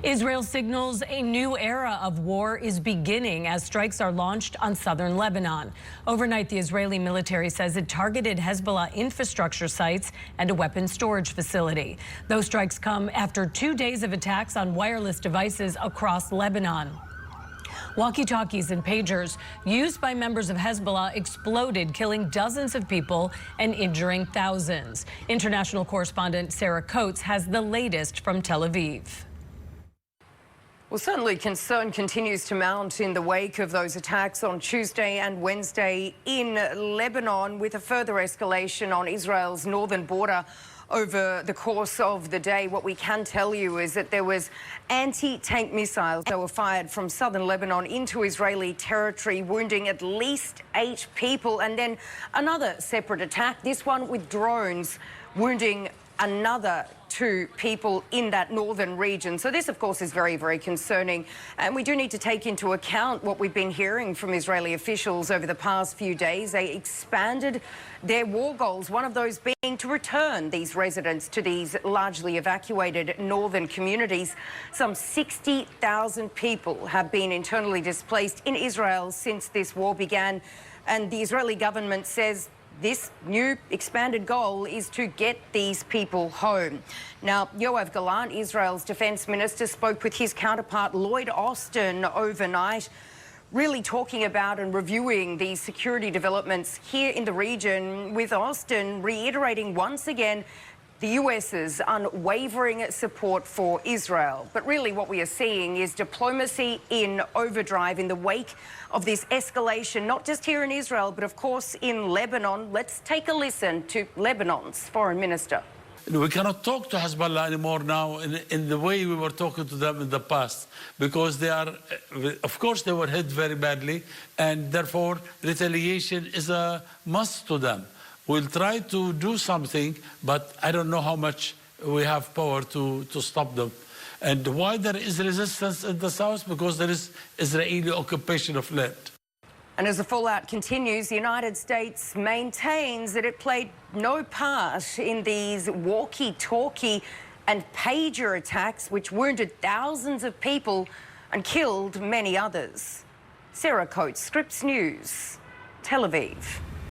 Israel signals a new era of war is beginning as strikes are launched on southern Lebanon. Overnight, the Israeli military says it targeted Hezbollah infrastructure sites and a weapons storage facility. Those strikes come after 2 days of attacks on wireless devices across Lebanon. Walkie-talkies and pagers used by members of Hezbollah exploded, killing dozens of people and injuring thousands. International correspondent Sarah Coates has the latest from Tel Aviv. Well, certainly concern continues to mount in the wake of those attacks on Tuesday and Wednesday in Lebanon, with a further escalation on Israel's northern border over the course of the day. What we can tell you is that there was anti-tank missiles that were fired from southern Lebanon into Israeli territory, wounding at least 8 people. And then another separate attack, this one with drones, wounding another 2 people in that northern region. So this, of course, is very, very concerning. And we do need to take into account what we've been hearing from Israeli officials over the past few days. They expanded their war goals, one of those being to return these residents to these largely evacuated northern communities. Some 60,000 people have been internally displaced in Israel since this war began. And the Israeli government says this new expanded goal is to get these people home. Now, Yoav Gallant, Israel's defense minister, spoke with his counterpart Lloyd Austin overnight, really talking about and reviewing the security developments here in the region, with Austin reiterating once again the US's unwavering support for Israel. But really what we are seeing is diplomacy in overdrive in the wake of this escalation, not just here in Israel, but of course in Lebanon. Let's take a listen to Lebanon's foreign minister. We cannot talk to Hezbollah anymore now in the way we were talking to them in the past, because they are, of course, they were hit very badly, and therefore retaliation is a must to them. We'll try to do something, but I don't know how much we have power to stop them. And why there is resistance in the south? Because there is Israeli occupation of land. And as the fallout continues, the United States maintains that it played no part in these walkie-talkie and pager attacks, which wounded thousands of people and killed many others. Sarah Coates, Scripps News, Tel Aviv.